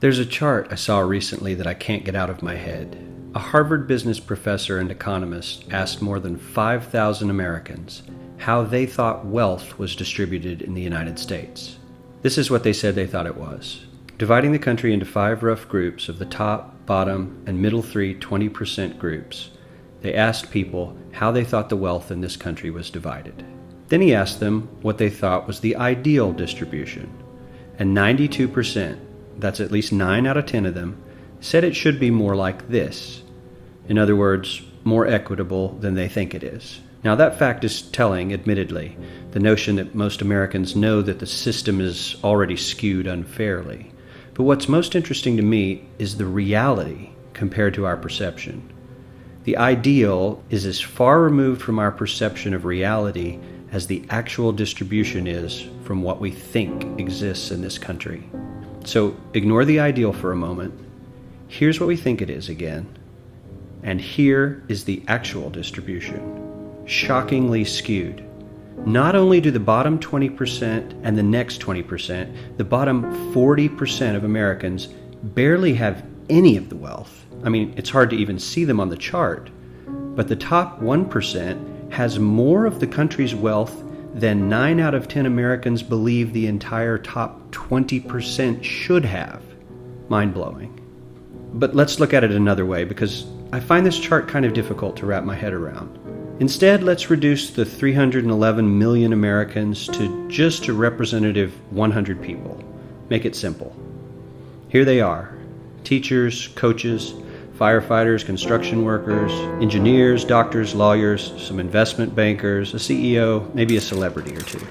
There's a chart I saw recently that I can't get out of my head. A Harvard business professor and economist asked more than 5,000 Americans how they thought wealth was distributed in the United States. This is what they said they thought it was. Dividing the country into 5 rough groups of the top, bottom, and middle 20% groups, they asked people how they thought the wealth in this country was divided. Then he asked them what they thought was the ideal distribution, and 92%, that's at least 9 out of 10 of them, said it should be more like this. In other words, more equitable than they think it is. Now that fact is telling, admittedly, the notion that most Americans know that the system is already skewed unfairly. But what's most interesting to me is the reality compared to our perception. The ideal is as far removed from our perception of reality as the actual distribution is from what we think exists in this country. So ignore the ideal for a moment. Here's what we think it is again. And here is the actual distribution. Shockingly skewed. Not only do the bottom 20% and the next 20%, the bottom 40% of Americans barely have any of the wealth. I mean, it's hard to even see them on the chart. But the top 1% has more of the country's wealth than 9 out of 10 Americans believe the entire top 20% should have. Mind-blowing. But let's look at it another way, because I find this chart kind of difficult to wrap my head around. Instead, let's reduce the 311 million Americans to just a representative 100 people. Make it simple. Here they are: teachers, coaches, firefighters, construction workers, engineers, doctors, lawyers, some investment bankers, a CEO, maybe a celebrity or two.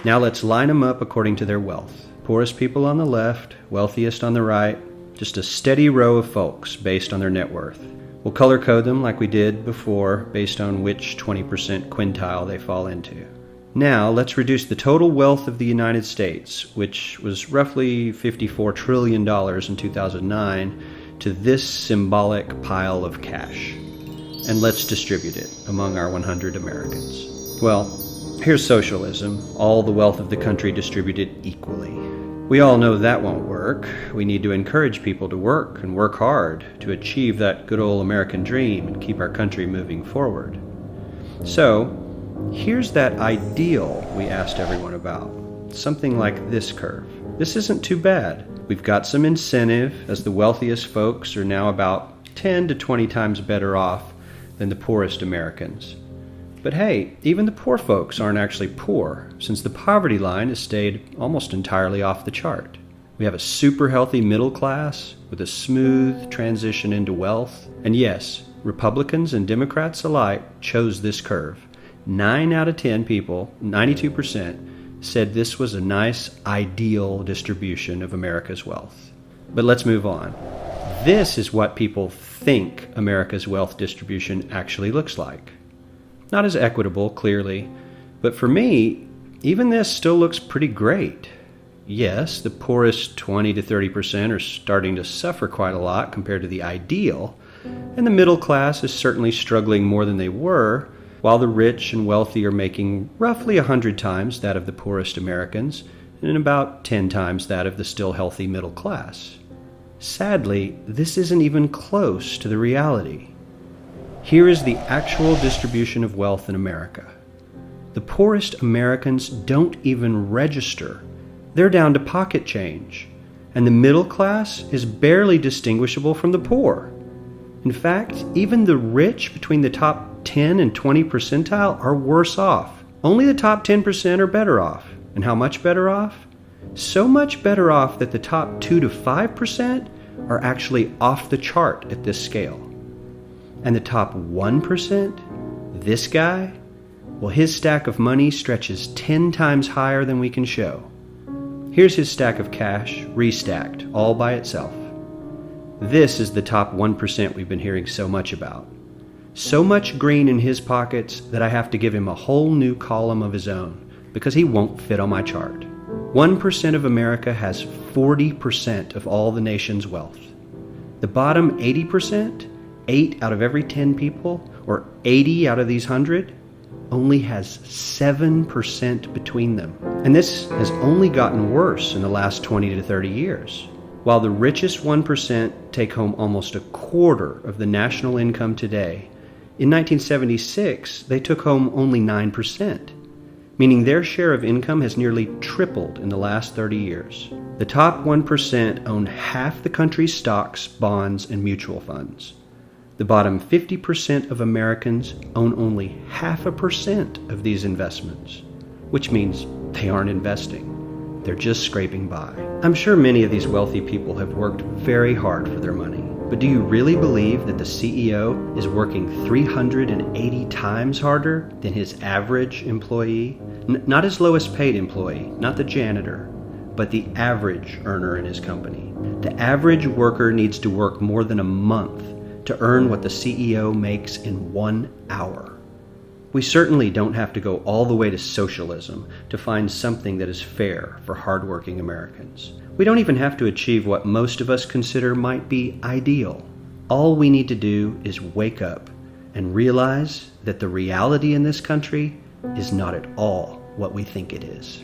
Now let's line them up according to their wealth. Poorest people on the left, wealthiest on the right, just a steady row of folks based on their net worth. We'll color code them like we did before based on which 20% quintile they fall into. Now let's reduce the total wealth of the United States, which was roughly $54 trillion in 2009, to this symbolic pile of cash. And let's distribute it among our 100 Americans. Well, here's socialism, all the wealth of the country distributed equally. We all know that won't work. We need to encourage people to work and work hard to achieve that good old American dream and keep our country moving forward. So, here's that ideal we asked everyone about. Something like this curve. This isn't too bad. We've got some incentive, as the wealthiest folks are now about 10 to 20 times better off than the poorest Americans. But hey, even the poor folks aren't actually poor, since the poverty line has stayed almost entirely off the chart. We have a super healthy middle class with a smooth transition into wealth. And yes, Republicans and Democrats alike chose this curve. 9 out of 10 people, 92%, said this was a nice, ideal distribution of America's wealth. But let's move on. This is what people think America's wealth distribution actually looks like. Not as equitable, clearly, but for me, even this still looks pretty great. Yes, the poorest 20 to 30% are starting to suffer quite a lot compared to the ideal, and the middle class is certainly struggling more than they were, while the rich and wealthy are making roughly 100 times that of the poorest Americans and about 10 times that of the still healthy middle class. Sadly, this isn't even close to the reality. Here is the actual distribution of wealth in America. The poorest Americans don't even register. They're down to pocket change, and the middle class is barely distinguishable from the poor. In fact, even the rich between the top 10 and 20 percentile are worse off. Only the top 10% are better off. And how much better off? So much better off that the top 2 to 5% are actually off the chart at this scale. And the top 1%, this guy, well, his stack of money stretches 10 times higher than we can show. Here's his stack of cash, restacked, all by itself. This is the top 1% we've been hearing so much about. So much green in his pockets that I have to give him a whole new column of his own, because he won't fit on my chart. 1% of America has 40% of all the nation's wealth. The bottom 80%, 8 out of every 10 people, or 80 out of these 100, only has 7% between them. And this has only gotten worse in the last 20 to 30 years. While the richest 1% take home almost a quarter of the national income today, in 1976 they took home only 9%, meaning their share of income has nearly tripled in the last 30 years. The top 1% own half the country's stocks, bonds, and mutual funds. The bottom 50% of Americans own only 0.5% of these investments, which means they aren't investing. They're just scraping by. I'm sure many of these wealthy people have worked very hard for their money, but do you really believe that the CEO is working 380 times harder than his average employee? Not his lowest paid employee, not the janitor, but the average earner in his company. The average worker needs to work more than a month to earn what the CEO makes in 1 hour. We certainly don't have to go all the way to socialism to find something that is fair for hardworking Americans. We don't even have to achieve what most of us consider might be ideal. All we need to do is wake up and realize that the reality in this country is not at all what we think it is.